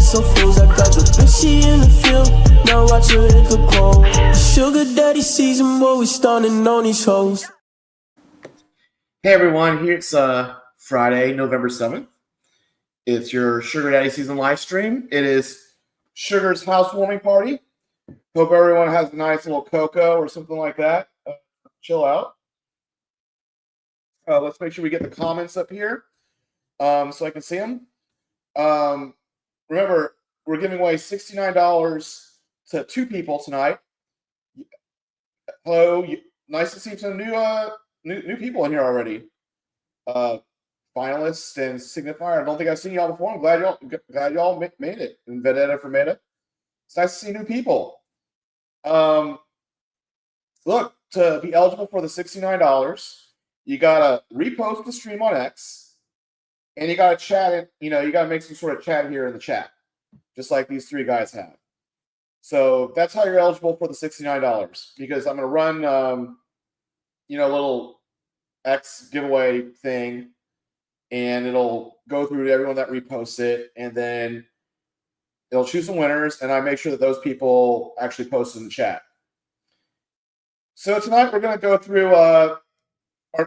some fools. I got the bitch, she in the field. Now watch her hit the pole. Sugar daddy season, boy, we stunning on these hoes. Hey everyone, it's Friday, November 7th. It's your Sugar Daddy Season live stream. It is Sugar's housewarming party. Hope everyone has a nice little cocoa or something like that. Chill out. Let's make sure we get the comments up here so I can see them. Remember, we're giving away $69 to 2 people tonight. Hello, nice to see some new people in here already. Finalists and signifier. I don't think I've seen y'all before. I'm glad y'all made it. And Vedetta for Meta. It's nice to see new people. Look, to be eligible for the $69, you gotta repost the stream on X, and you gotta chat it. You gotta make some sort of chat here in the chat, just like these 3 guys have. So that's how you're eligible for the $69. Because I'm gonna run, a little X giveaway thing, and it'll go through to everyone that reposts it, and then it'll choose some winners, and I make sure that those people actually post in the chat. So tonight we're going to go through, we're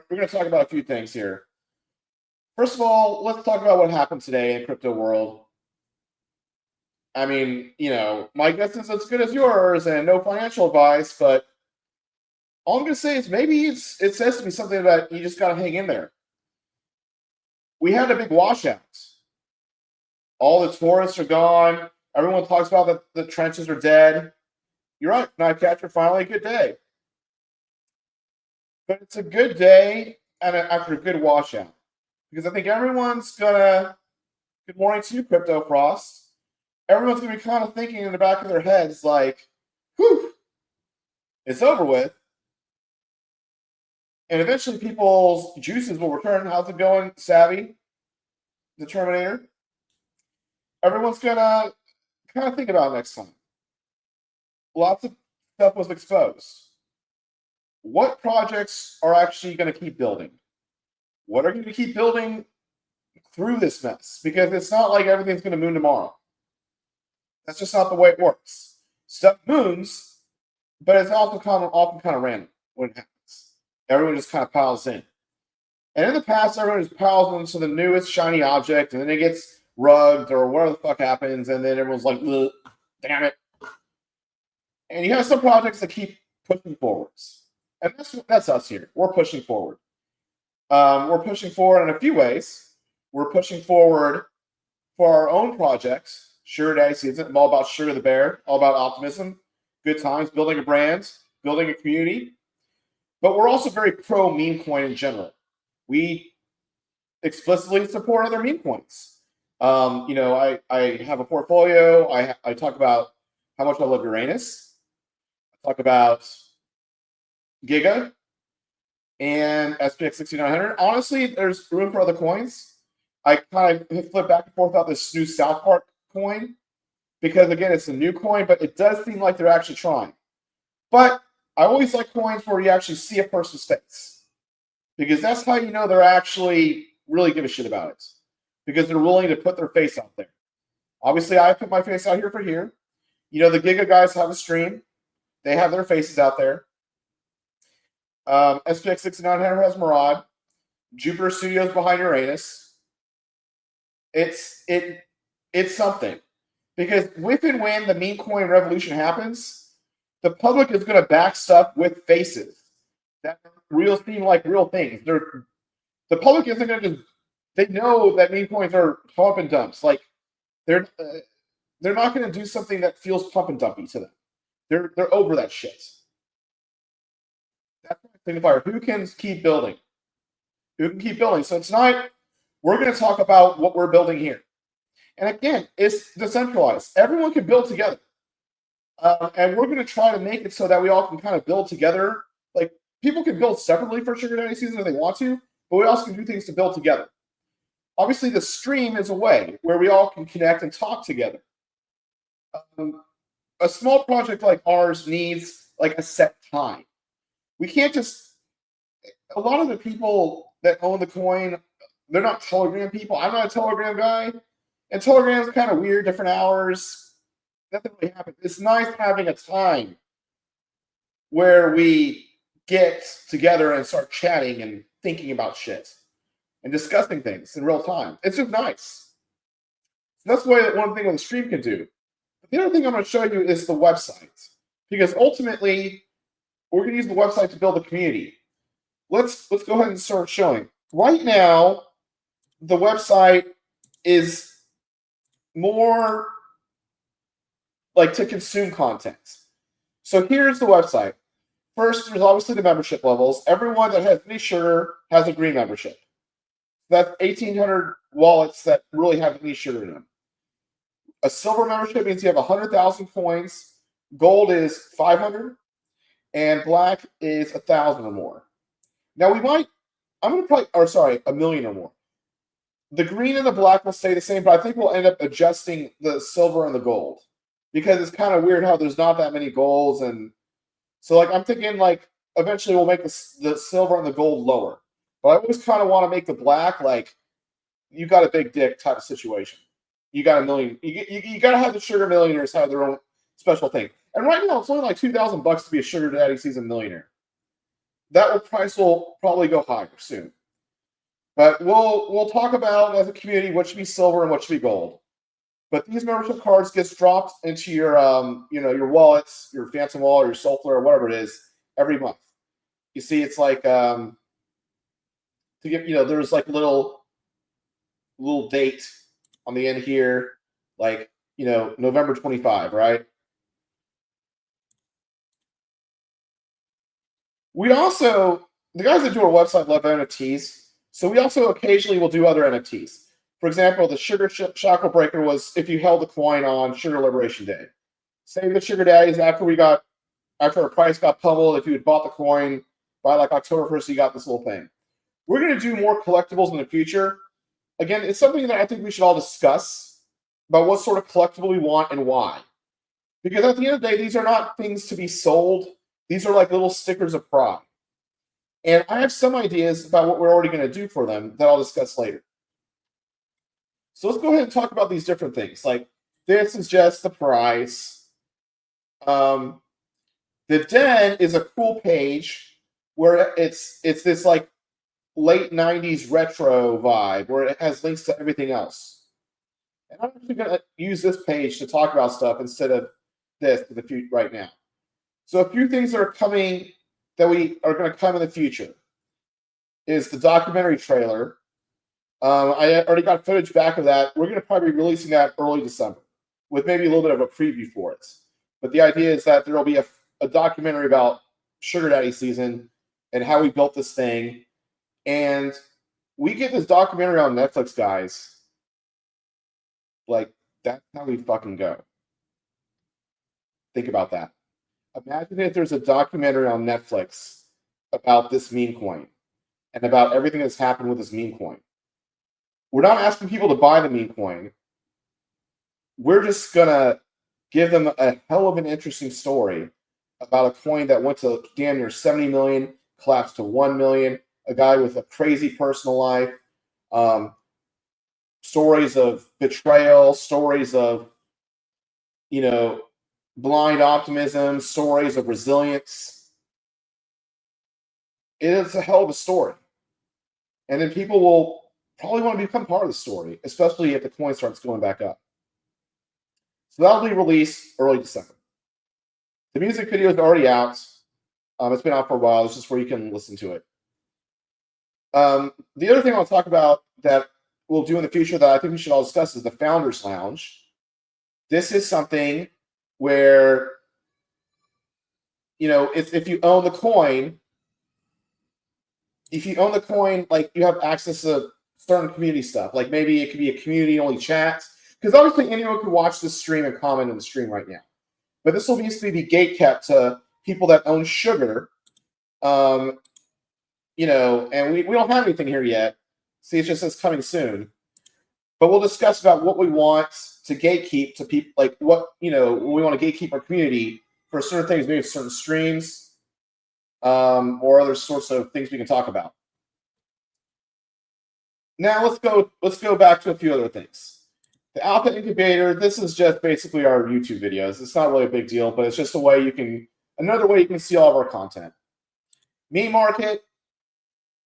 going to talk about a few things here. First of all, let's talk about what happened today in crypto world. I mean, my guess is as good as yours, and no financial advice, but all I'm going to say is maybe it says to be something that you just got to hang in there. We had a big washout. All the tourists are gone. Everyone talks about that the trenches are dead. You're right, Knife Catcher, finally a good day. But it's a good day after a good washout. Because I think everyone's gonna, good morning to you, Crypto Frost. Everyone's gonna be kind of thinking in the back of their heads like, whew, it's over with. And eventually people's juices will return. How's it going, Savvy, the Terminator? Everyone's going to kind of think about it next time. Lots of stuff was exposed. What projects are actually going to keep building? What are going to keep building through this mess? Because it's not like everything's going to moon tomorrow. That's just not the way it works. Stuff moons, but it's also often kind of random when it happens. Everyone just kind of piles in. And in the past, everyone just piles into the newest shiny object, and then it gets rugged or whatever the fuck happens, and then everyone's like, damn it. And you have some projects that keep pushing forwards. And that's us here. We're pushing forward. We're pushing forward in a few ways. We're pushing forward for our own projects. Sugar Daddy Season. I'm all about Sugar the Bear, all about optimism, good times, building a brand, building a community. But we're also very pro meme coin in general. We explicitly support other meme coins. I have a portfolio. I talk about how much I love Uranus. I talk about Giga and SPX 6900. Honestly, there's room for other coins. I kind of flip back and forth about this new South Park coin because, again, it's a new coin, but it does seem like they're actually trying. But I always like coins where you actually see a person's face, because that's how you know they're actually really give a shit about it, because they're willing to put their face out there. Obviously, I put my face out here for here. The Giga guys have a stream. They have their faces out there. SPX 6900 has Murad. Jupiter Studios behind Uranus. It's something, because if and when the meme coin revolution happens, the public is going to back stuff with faces that seem like real things. The public isn't going to just. They know that meme coins are pump and dumps. Like they're not going to do something that feels pump and dumpy to them. They're over that shit. That's the signifier. Who can keep building? Who can keep building? So tonight we're going to talk about what we're building here. And again, it's decentralized. Everyone can build together. And we're going to try to make it so that we all can kind of build together. Like, people can build separately for Sugar Daddy Season if they want to, but we also can do things to build together. Obviously, the stream is a way where we all can connect and talk together. A small project like ours needs like a set time. We can't just. A lot of the people that own the coin, they're not Telegram people. I'm not a Telegram guy. And Telegram's kind of weird, different hours. Nothing really happens. It's nice having a time where we get together and start chatting and thinking about shit and discussing things in real time. It's just nice. That's one thing on the stream can do. The other thing I'm going to show you is the website, because ultimately we're going to use the website to build a community. Let's go ahead and start showing. Right now, the website is more like to consume content. So here's the website. First, there's obviously the membership levels. Everyone that has any sugar has a green membership. That's 1,800 wallets that really have any sugar in them. A silver membership means you have 100,000 coins. Gold is 500, and black is 1,000 or more. Now I'm going to probably, or sorry, 1 million or more. The green and the black will stay the same, but I think we'll end up adjusting the silver and the gold, because it's kind of weird how there's not that many golds. And so like I'm thinking like eventually we'll make the silver and the gold lower. But I always kind of want to make the black like you got a big dick type of situation. You got a million. You got to have the sugar millionaires have their own special thing. And right now it's only like $2,000 to be a sugar daddy season millionaire. That price will probably go higher soon. But we'll talk about as a community what should be silver and what should be gold. But these membership cards gets dropped into your your wallets, your Phantom wallet, or your Soulflare, or whatever it is, every month. You see, it's like to get there's like a little date on the end here, like November 25, right? We also, the guys that do our website love NFTs, so we also occasionally will do other NFTs. For example, the Sugar Shackle Breaker was if you held the coin on Sugar Liberation Day. Same with Sugar Daddies after our price got pummeled. If you had bought the coin by like October 1st, you got this little thing. We're going to do more collectibles in the future. Again, it's something that I think we should all discuss about what sort of collectible we want and why. Because at the end of the day, these are not things to be sold. These are like little stickers of pride. And I have some ideas about what we're already going to do for them that I'll discuss later. So let's go ahead and talk about these different things. Like this is just the price. The Den is a cool page where it's this like late 90s retro vibe where it has links to everything else. And I'm actually going to use this page to talk about stuff instead of this right now. So a few things that are coming that we are going to come in the future is the documentary trailer. I already got footage back of that. We're going to probably be releasing that early December with maybe a little bit of a preview for it. But the idea is that there will be a documentary about Sugar Daddy season and how we built this thing. And we get this documentary on Netflix, guys. Like, that's how we fucking go. Think about that. Imagine if there's a documentary on Netflix about this meme coin and about everything that's happened with this meme coin. We're not asking people to buy the meme coin. We're just going to give them a hell of an interesting story about a coin that went to damn near 70 million, collapsed to 1 million, a guy with a crazy personal life, stories of betrayal, stories of, blind optimism, stories of resilience. It is a hell of a story. And then people will probably want to become part of the story, especially if the coin starts going back up. So that'll be released early December. The music video is already out. It's been out for a while. It's just where you can listen to it. The other thing I'll talk about that we'll do in the future that I think we should all discuss is the Founders Lounge. This is something where, if you own the coin, like you have access to certain community stuff. Like maybe it could be a community-only chat. Because obviously anyone can watch this stream and comment on the stream right now. But this will basically be gatekept to people that own Sugar. And we don't have anything here yet. See, it just says coming soon. But we'll discuss about what we want to gatekeep to people, like what, we want to gatekeep our community for certain things, maybe certain streams, or other sorts of things we can talk about. Now let's go back to a few other things. The Alpha Incubator, this is just basically our YouTube videos. It's not really a big deal, but it's just another way you can see all of our content. Meme Market,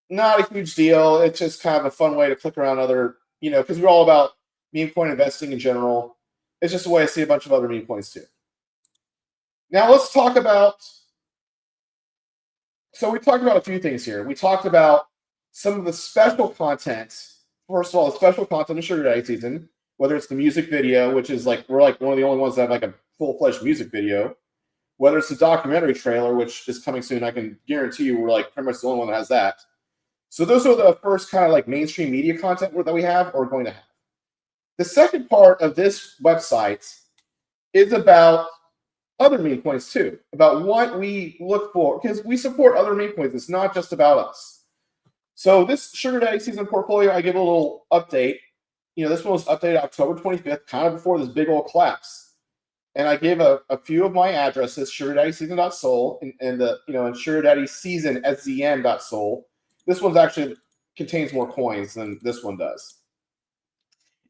not a huge deal. It's just kind of a fun way to click around other, because we're all about meme coin investing in general. It's just a way to see a bunch of other meme coins too. Now let's talk about, so we talked about a few things here. We talked about some of the special content. First of all, the special content of Sugar Daddy Season, whether it's the music video, which is we're one of the only ones that have like a full-fledged music video, whether it's the documentary trailer, which is coming soon. I can guarantee you we're pretty much the only one that has that. So those are the first kind of mainstream media content that we have or going to have. The second part of this website is about other meme coins too, about what we look for, because we support other meme coins. It's not just about us. So this Sugar Daddy Season portfolio, I give a little update. This one was updated October 25th, kind of before this big old collapse. And I gave a few of my addresses, sugardaddyseason.soul and sugardaddyseason@zn.soul. This one actually contains more coins than this one does.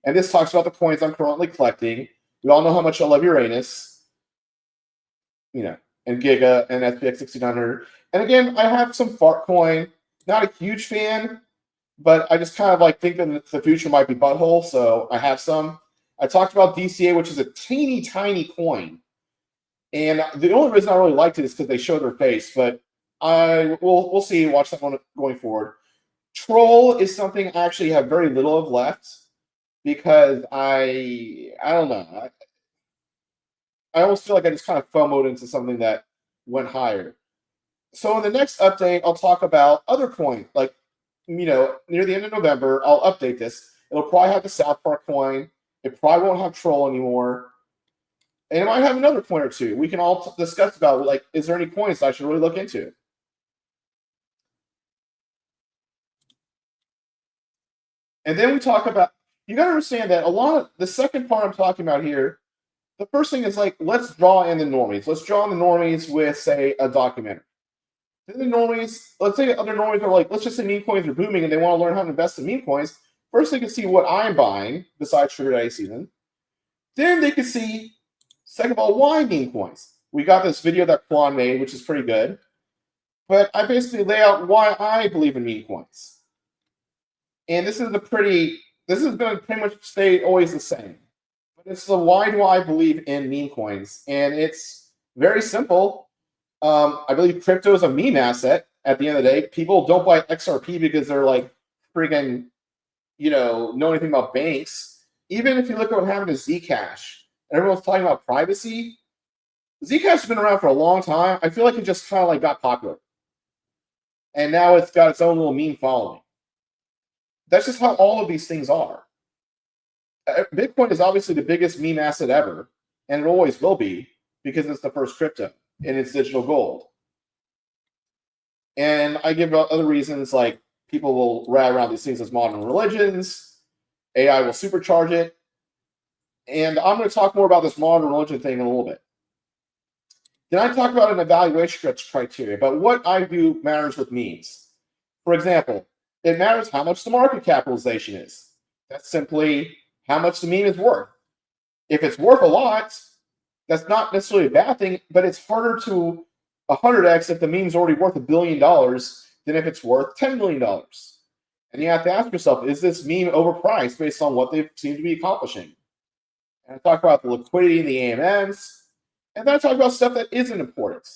And this talks about the coins I'm currently collecting. We all know how much I love Uranus, and Giga and SPX 6900. And again, I have some Fart Coin. Not a huge fan, but I just kind of think that the future might be butthole, so I have some. I talked about DCA, which is a teeny tiny coin. And the only reason I really liked it is because they show their face, but we'll see, watch that one going forward. Troll is something I actually have very little of left because I don't know. I almost feel like I just kind of FOMO'd into something that went higher. So in the next update, I'll talk about other coins. Near the end of November, I'll update this. It'll probably have the South Park coin. It probably won't have Troll anymore. And it might have another coin or two. We can all discuss about, is there any coins I should really look into? And then we talk about, you got to understand that a lot of the second part I'm talking about here, the first thing is let's draw in the normies. Let's draw in the normies with, say, a documentary. Then the normies, let's say other normies are let's just say meme coins are booming and they want to learn how to invest in meme coins. First, they can see what I'm buying besides Sugar Daddy Season. Then they can see, second of all, why meme coins. We got this video that Quan made, which is pretty good. But I basically lay out why I believe in meme coins. And this is has been pretty much stay always the same. But it's the why do I believe in meme coins. And it's very simple. I believe crypto is a meme asset at the end of the day. People don't buy XRP because they're friggin', know anything about banks. Even if you look at what happened to Zcash, and everyone's talking about privacy, Zcash has been around for a long time. I feel like it just kind of got popular. And now it's got its own little meme following. That's just how all of these things are. Bitcoin is obviously the biggest meme asset ever, and it always will be because it's the first crypto and it's digital gold. And I give other reasons people will rat around these things as modern religions. AI will supercharge it. And I'm going to talk more about this modern religion thing in a little bit. Then I talk about an evaluation criteria, about what I view matters with memes. For example, it matters how much the market capitalization is. That's simply how much the meme is worth. If it's worth a lot, that's not necessarily a bad thing, but it's harder to 100x if the meme's already worth $1 billion than if it's worth $10 million. And you have to ask yourself, is this meme overpriced based on what they seem to be accomplishing? And I talk about the liquidity in the AMMs, and then I talk about stuff that isn't important.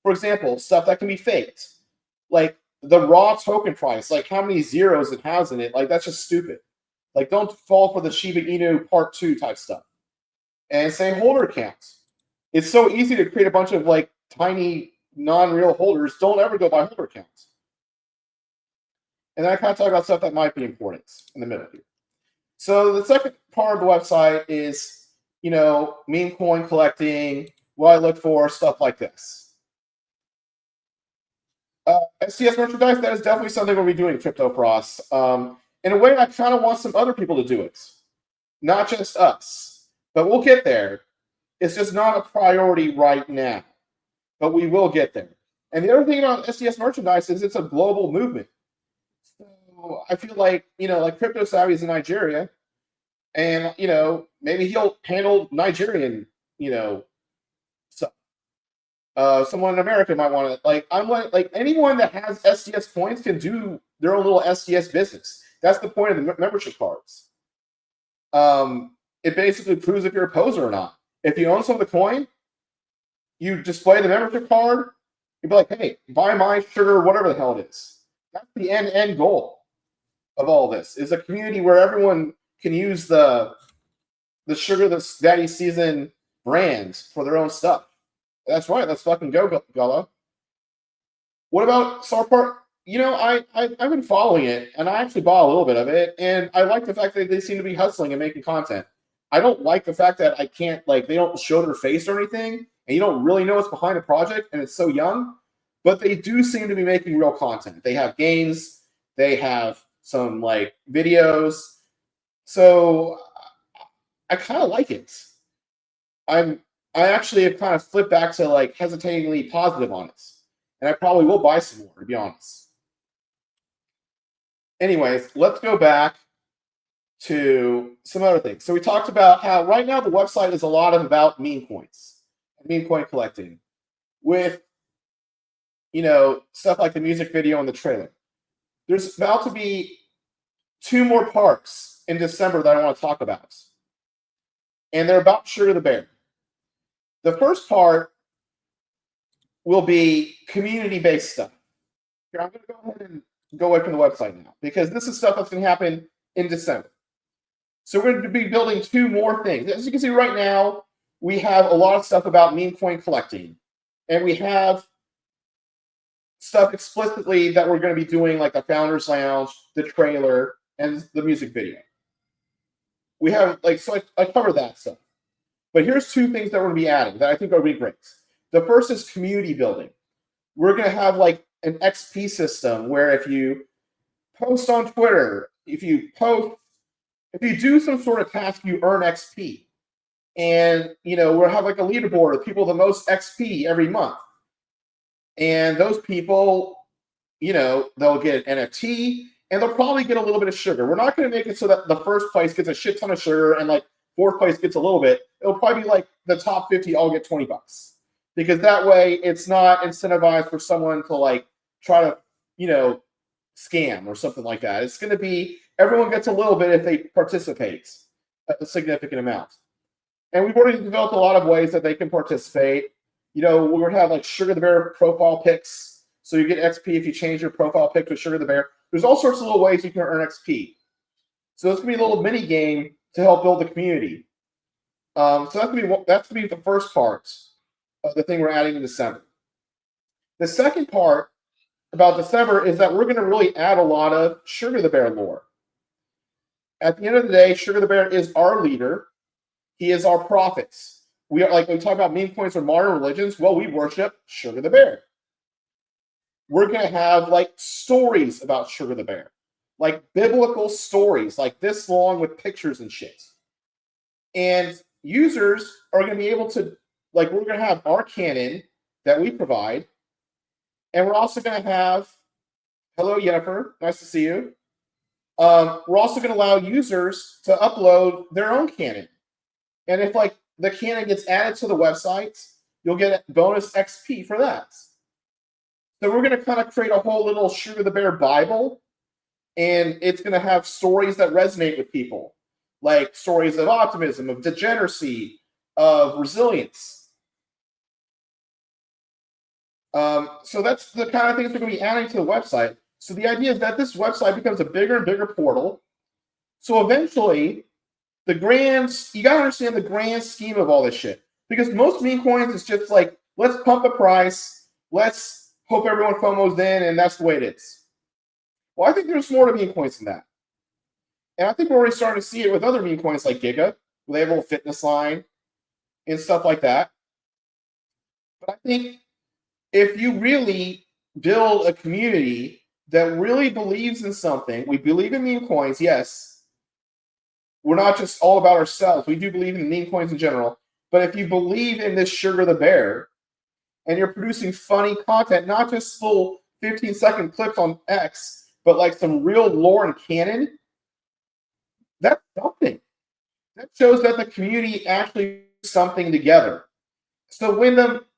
For example, stuff that can be faked, like the raw token price, how many zeros it has in it. That's just stupid. Don't fall for the Shiba Inu Part 2 type stuff. And say holder counts. It's so easy to create a bunch of tiny non-real holders. Don't ever go by holder counts. And then I kind of talk about stuff that might be important in the middle here. So the second part of the website is, meme coin collecting, what I look for, stuff like this. STS merchandise, that is definitely something we'll be doing Crypto Frost. In a way, I kind of want some other people to do it. Not just us. But we'll get there. It's just not a priority right now. But we will get there. And the other thing about STS merchandise is it's a global movement. So I feel like Crypto Savvy is in Nigeria. And, maybe he'll handle Nigerian, stuff. Someone in America might want to, like anyone that has SDS coins can do their own little SDS business. That's the point of the membership cards. It basically proves if you're a poser or not. If you own some of the coin, you display the membership card, you'd be like, hey, buy my sugar, whatever the hell it is. That's the end goal of all this, is a community where everyone can use the Sugar the Daddy Season brands for their own stuff. That's right. Let's fucking go, Gullah. What about South Park? I've been following it, and I actually bought a little bit of it, and I like the fact that they seem to be hustling and making content. I don't like the fact that I can't, they don't show their face or anything, and you don't really know what's behind the project, and it's so young, but they do seem to be making real content. They have games, they have some, videos, so I kind of like it. I actually have kind of flipped back to, hesitatingly positive on it, and I probably will buy some more, to be honest. Anyways, let's go back to some other things. So we talked about how right now the website is a lot about meme coins, meme coin collecting, with stuff like the music video and the trailer. There's about to be 2 more parts in December that I want to talk about, and they're about Sugar the Bear. The first part will be community-based stuff. Here, I'm going to go ahead and go away from the website now, because this is stuff that's going to happen in December. So we're going to be building 2 more things. As you can see right now, we have a lot of stuff about meme coin collecting, and we have stuff explicitly that we're going to be doing, like the Founders Lounge, the trailer, and the music video. We have, so I covered that stuff. But here's 2 things that we're going to be adding that I think are going to be great. The first is community building. We're going to have, an XP system where if you post on Twitter, if you do some sort of task, you earn XP. And, we'll have a leaderboard of people with the most XP every month. And those people, they'll get an NFT, and they'll probably get a little bit of sugar. We're not going to make it so that the first place gets a shit ton of sugar and 4th place gets a little bit. It'll probably be the top 50 all get $20. Because that way it's not incentivized for someone to try to, scam or something like that. It's going to be everyone gets a little bit if they participate a significant amount. And we've already developed a lot of ways that they can participate. We're going to have Sugar the Bear profile pics. So you get XP if you change your profile pic to Sugar the Bear. There's all sorts of little ways you can earn XP. So it's going to be a little mini game to help build the community. So that's going to be the first part of the thing we're adding in December. The second part about December is that we're going to really add a lot of Sugar the Bear lore. At the end of the day, Sugar the Bear is our leader. He is our prophet. We are we talk about meme coins or modern religions. Well, we worship Sugar the Bear. We're going to have stories about Sugar the Bear, biblical stories, this long with pictures and shit. And users are going to be able to we're going to have our canon that we provide. And we're also going to have, hello, Jennifer, nice to see you. We're also going to allow users to upload their own canon. And if the canon gets added to the website, you'll get bonus XP for that. So we're going to kind of create a whole little Sugar the Bear Bible. And it's going to have stories that resonate with people, like stories of optimism, of degeneracy, of resilience. So that's the kind of things we're going to be adding to the website. So the idea is that this website becomes a bigger and bigger portal. So eventually, you got to understand the grand scheme of all this shit. Because most meme coins is just let's pump the price, let's hope everyone FOMOs in, and that's the way it is. Well, I think there's more to meme coins than that. And I think we're already starting to see it with other meme coins like Giga, where they have a little fitness line and stuff like that. But I think if you really build a community that really believes in something, we believe in meme coins, yes. We're not just all about ourselves. We do believe in meme coins in general. But if you believe in this Sugar the Bear, and you're producing funny content, not just full 15-second clips on X, but some real lore and canon, that's something. That shows that the community actually does something together. So when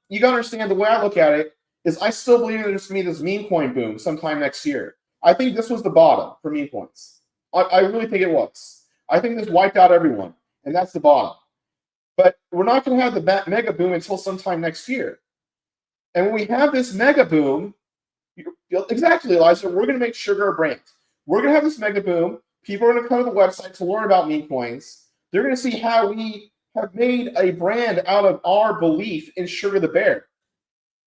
you gotta understand, the way I look at it is I still believe there's gonna be this meme coin boom sometime next year. I think this was the bottom for meme coins. I really think it was. I think this wiped out everyone, and that's the bottom. But we're not going to have the mega boom until sometime next year. And when we have this mega boom, exactly, Elijah, we're going to make Sugar a brand. We're going to have this mega boom. People are going to come to the website to learn about meme coins. They're going to see how we have made a brand out of our belief in Sugar the Bear.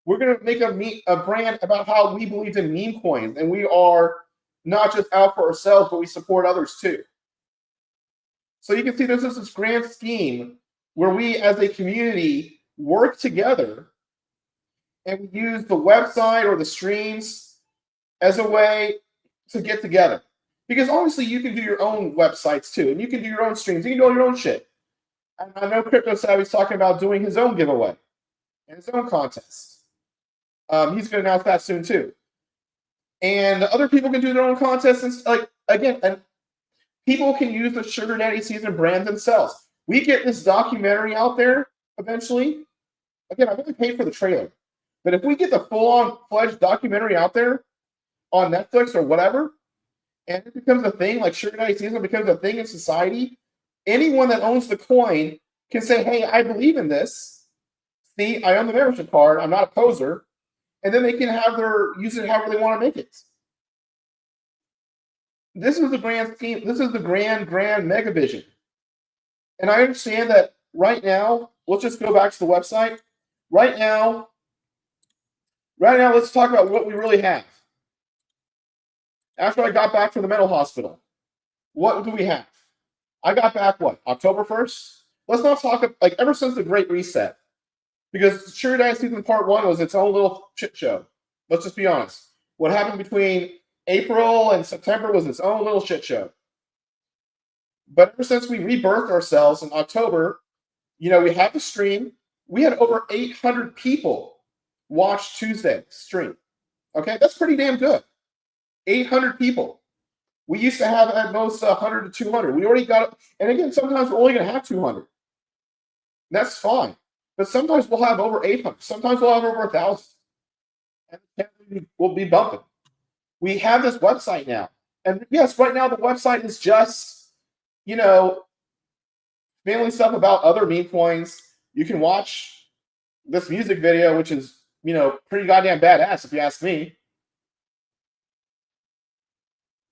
We're going to make a brand about how we believe in meme coins, and we are not just out for ourselves, but we support others too. So you can see there's this grand scheme where we as a community work together and we use the website or the streams as a way to get together. Because obviously you can do your own websites too, and you can do your own streams, you can do all your own shit. And I know Crypto Savvy's talking about doing his own giveaway and his own contest. He's going to announce that soon too. And other people can do their own contests, and people can use the Sugar Daddy Season brand themselves. We get this documentary out there eventually. Again, I've only paid for the trailer. But if we get the full-on fledged documentary out there on Netflix or whatever, and it becomes a thing, like Sugar Daddy Season becomes a thing in society, anyone that owns the coin can say, hey, I believe in this. See, I own the membership card. I'm not a poser. And then they can use it however they want to make it. This is the grand scheme. This is the grand mega vision. And I understand that right now, let's just go back to the website. Right now, let's talk about what we really have. After I got back from the mental hospital, what do we have? I got back, October 1st? Let's not talk, ever since the Great Reset. Because Sugar Daddy Season Part 1 was its own little shit show. Let's just be honest. What happened between April and September was its own little shit show. But ever since we rebirthed ourselves in October, we had the stream. We had over 800 people watch Tuesday's stream. Okay, that's pretty damn good. 800 people. We used to have at most 100 to 200. We already got it. And again, sometimes we're only going to have 200. That's fine. But sometimes we'll have over 800. Sometimes we'll have over 1,000. And we'll be bumping. We have this website now. And yes, right now the website is just, mainly stuff about other meme coins. You can watch this music video, which is, pretty goddamn badass if you ask me.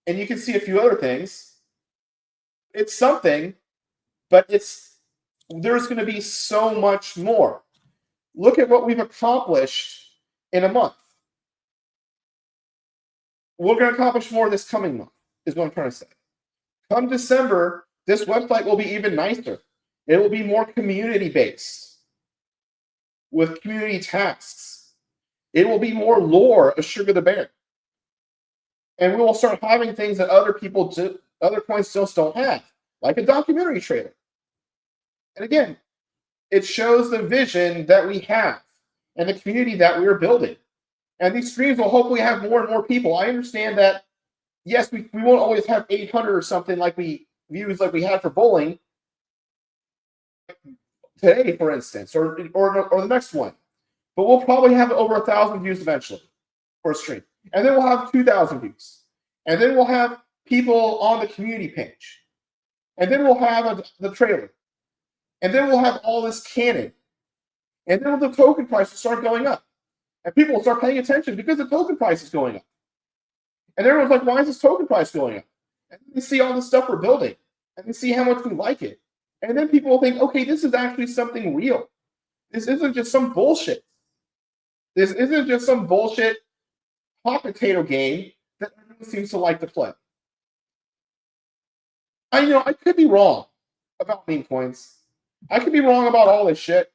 And you can see a few other things. It's something, but there's going to be so much more. Look at what we've accomplished in a month. We're going to accomplish more this coming month, is what I'm trying to say. Come December, this website will be even nicer. It will be more community-based with community tasks. It will be more lore of Sugar the Bear. And we will start having things that other coins just don't have, like a documentary trailer. And again, it shows the vision that we have and the community that we are building. And these streams will hopefully have more and more people. I understand that, yes, we won't always have 800 or something views like we had for bowling today, for instance, or the next one. But we'll probably have over 1,000 views eventually for a stream. And then we'll have 2,000 views. And then we'll have people on the community page. And then we'll have the trailer. And then we'll have all this canon. And then the token price will start going up. And people will start paying attention because the token price is going up. And everyone's like, why is this token price going up? And they see all the stuff we're building. And they see how much we like it. And then people will think, okay, this is actually something real. This isn't just some bullshit. This isn't just some bullshit hot potato game that everyone seems to like to play. I could be wrong about meme coins. I could be wrong about all this shit.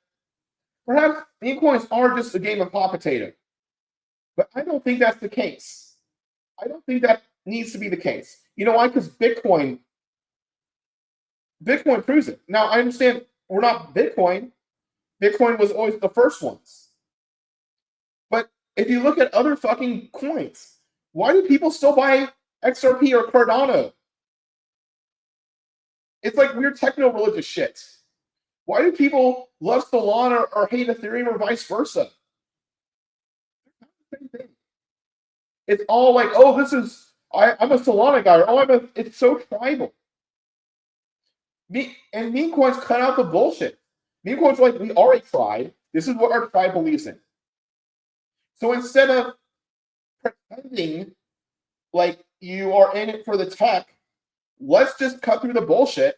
Perhaps meme coins are just a game of hot potato. But I don't think that's the case. I don't think that needs to be the case. You know why? Because Bitcoin proves it. Now, I understand we're not Bitcoin. Bitcoin was always the first ones. But if you look at other fucking coins, why do people still buy XRP or Cardano? It's like weird techno-religious shit. Why do people love Solana or hate Ethereum or vice versa? Same thing. It's all like, oh, this is I'm a Solana guy. Or, it's so tribal. Meme coins cut out the bullshit. Meme coins are like, we are a tribe. This is what our tribe believes in. So instead of pretending like you are in it for the tech, let's just cut through the bullshit.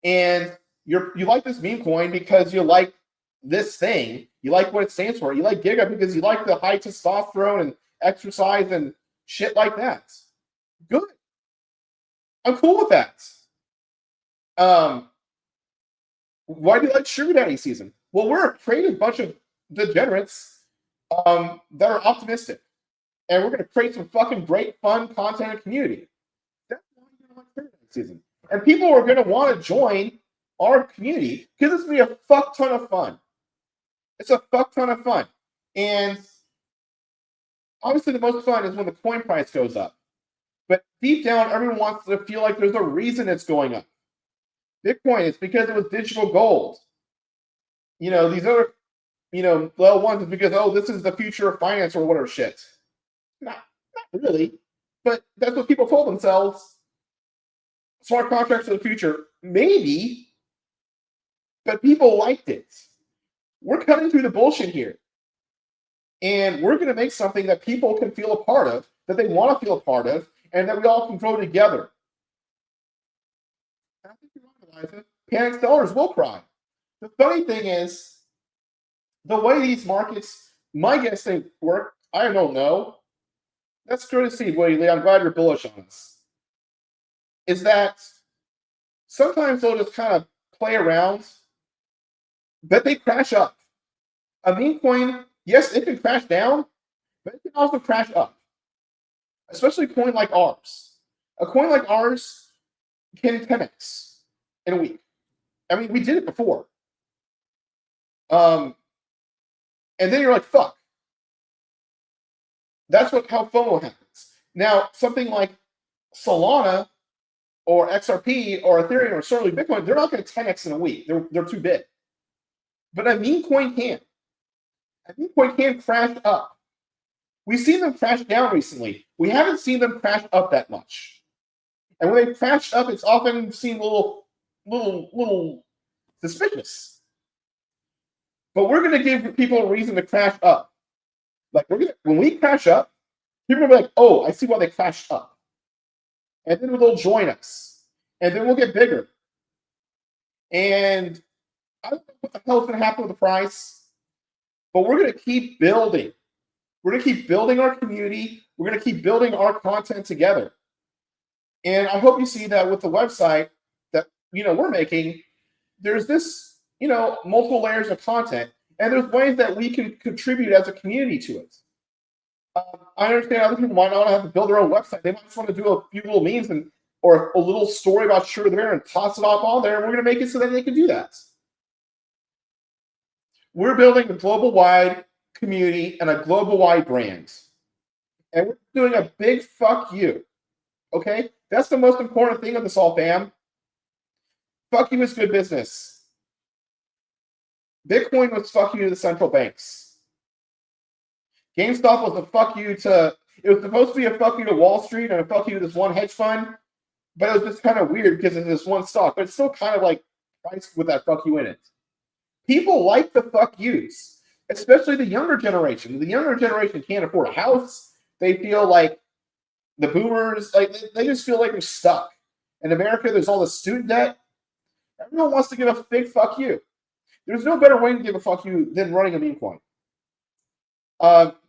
And you like this meme coin because you like this thing. You like what it stands for. You like Giga because you like the high testosterone and exercise and shit like that. Good. I'm cool with that. Why do you like Sugar Daddy season? Well, we're a creative bunch of degenerates that are optimistic. And we're going to create some fucking great, fun content and community. That's why you're going to like Sugar Daddy season. And people are going to want to join our community because it's going to be a fuck ton of fun. It's a fuck ton of fun. And obviously the most fun is when the coin price goes up. But deep down, everyone wants to feel like there's a reason it's going up. Bitcoin, it's because it was digital gold. These other, level ones is because, oh, this is the future of finance or whatever shit. Not really. But that's what people told themselves. Smart contracts of the future, maybe. But people liked it. We're cutting through the bullshit here. And we're going to make something that people can feel a part of, that they want to feel a part of, and that we all can grow together. I think you're right, Eliza. Panic sellers will cry. The funny thing is, the way these markets, my guess they work, I don't know. That's good to see, Willie Lee. I'm glad you're bullish on this. Is that sometimes they'll just kind of play around, but they crash up. A meme coin, yes, it can crash down, but it can also crash up. Especially a coin like ours. A coin like ours can 10x in a week. I mean, we did it before. And then you're like, fuck. That's how FOMO happens. Now, something like Solana or XRP or Ethereum or certainly Bitcoin, they're not going to 10x in a week. They're too big. But a meme coin can. A meme coin can crash up. We've seen them crash down recently. We haven't seen them crash up that much. And when they crash up, it's often seen a little suspicious. But we're going to give people a reason to crash up. Like when we crash up, people will be like, "Oh, I see why they crashed up," and then they'll join us, and then we'll get bigger. And I don't know what the hell is going to happen with the price, but we're going to keep building. We're going to keep building our community. We're going to keep building our content together. And I hope you see that with the website that we're making. There's this multiple layers of content, and there's ways that we can contribute as a community to it. I understand other people might not have to build their own website. They might just want to do a few little memes or a little story about Sugar the Bear and toss it up on there, and we're going to make it so that they can do that. We're building a global-wide community and a global-wide brand. And we're doing a big fuck you. Okay? That's the most important thing of this all, fam. Fuck you is good business. Bitcoin was fuck you to the central banks. GameStop was a fuck you to... It was supposed to be a fuck you to Wall Street and a fuck you to this one hedge fund, but it was just kind of weird because it's this one stock, but it's still kind of like priced with that fuck you in it. People like the fuck yous, especially the younger generation. The younger generation can't afford a house. They feel like the boomers, like they just feel like they're stuck. In America, there's all the student debt. Everyone wants to give a big fuck you. There's no better way to give a fuck you than running a meme coin.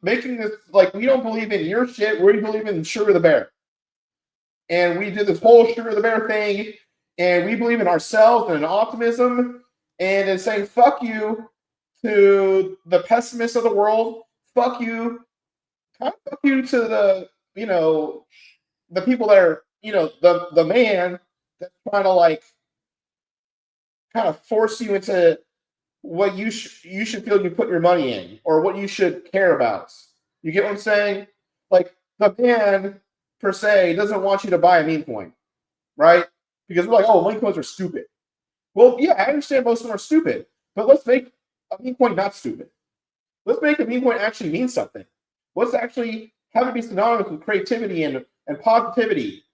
Making this, like, we don't believe in your shit, we believe in Sugar the Bear. And we did this whole Sugar the Bear thing, and we believe in ourselves and in optimism, and in saying fuck you to the pessimists of the world, fuck you, kind of fuck you to the, the people that are, the man that's trying to, like, kind of force you into what you should feel you put your money in, or what you should care about. You get what I'm saying? Like, the man per se doesn't want you to buy a meme coin, right? because we're like, oh, meme coins are stupid. Well, yeah, I understand most of them are stupid, but let's make a meme coin not stupid. Let's make a meme coin actually mean something. Let's actually have it be synonymous with creativity and positivity.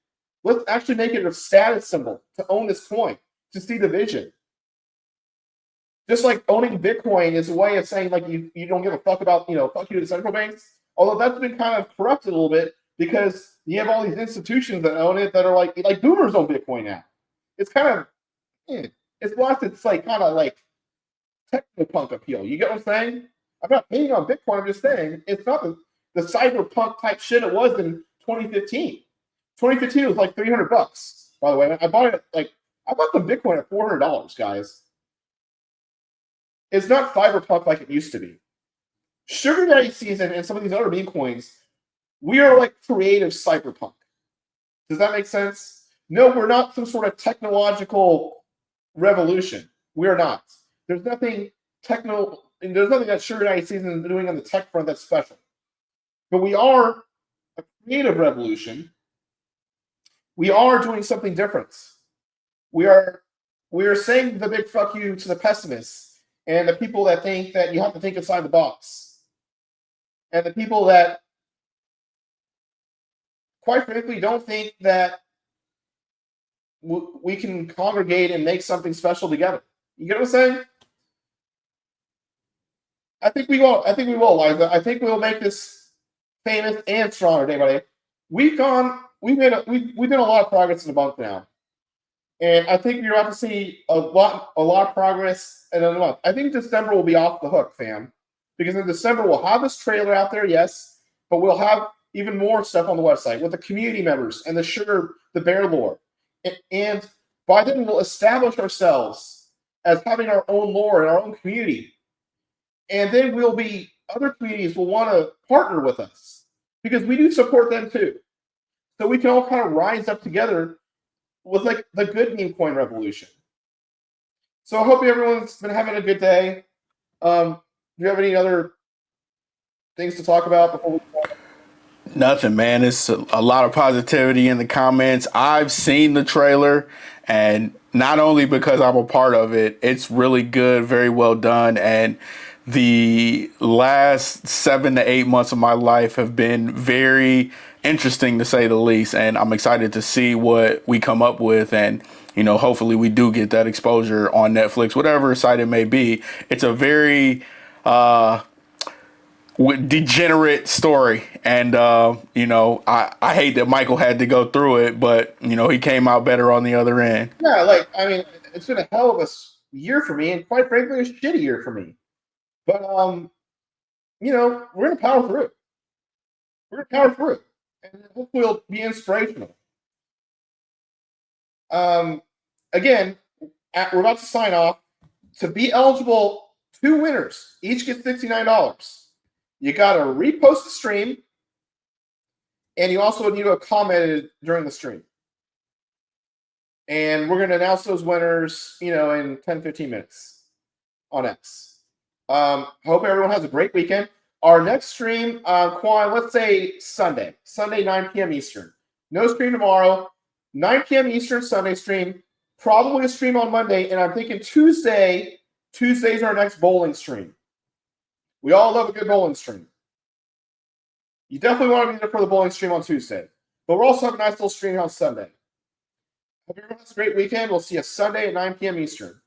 Let's actually make it a status symbol to own this coin, to see the vision. Just like owning Bitcoin is a way of saying like you don't give a fuck about, fuck you to the central banks. Although that's been kind of corrupted a little bit because you have all these institutions that own it that are like boomers own Bitcoin now. It's kind of it's lost its like kind of like technopunk appeal. You get what I'm saying? I'm not hating on Bitcoin. I'm just saying it's not the cyberpunk type shit it was in 2015. 2015 was like $300. By the way, I bought the Bitcoin at $400, guys. It's not cyberpunk like it used to be. Sugar Daddy Season and some of these other meme coins, we are like creative cyberpunk. Does that make sense? No, we're not some sort of technological revolution. We're not. There's nothing that Sugar Daddy Season is doing on the tech front that's special. But we are a creative revolution. We are doing something different. We are saying the big fuck you to the pessimists and the people that think that you have to think inside the box. And the people that, quite frankly, don't think that we can congregate and make something special together. You get what I'm saying? I think we will, Liza. I think we'll make this famous and stronger day by day. We've done a lot of progress in a month now. And I think you're about to see a lot of progress in a month. I think December will be off the hook, fam. Because in December we'll have this trailer out there, yes, but we'll have even more stuff on the website with the community members and the bear lore. And by then we'll establish ourselves as having our own lore and our own community. And then other communities will want to partner with us because we do support them too. So we can all kind of rise up together with like the good meme coin revolution. So I hope everyone's been having a good day. Do you have any other things to talk about before we go? Nothing, man. It's a lot of positivity in the comments. I've seen the trailer, and not only because I'm a part of it, it's really good, very well done. And the last 7 to 8 months of my life have been very interesting, to say the least. And I'm excited to see what we come up with. And, hopefully we do get that exposure on Netflix, whatever site it may be. It's a very degenerate story, and I hate that Michael had to go through it, but he came out better on the other end. Yeah, it's been a hell of a year for me, and quite frankly, a shitty year for me. But we're gonna power through it. And hopefully it'll be inspirational. Again, we're about to sign off. To be eligible, 2 winners each get $69. You got to repost the stream, and you also need to have commented during the stream. And we're going to announce those winners, in 10, 15 minutes on X. Hope everyone has a great weekend. Our next stream, Quan, let's say Sunday, 9 p.m. Eastern. No stream tomorrow, 9 p.m. Eastern, Sunday stream. Probably a stream on Monday, and I'm thinking Tuesday. Tuesday's our next bowling stream. We all love a good bowling stream. You definitely want to be there for the bowling stream on Tuesday. But we'll also have a nice little stream on Sunday. Hope everyone has a great weekend. We'll see you Sunday at 9 p.m. Eastern.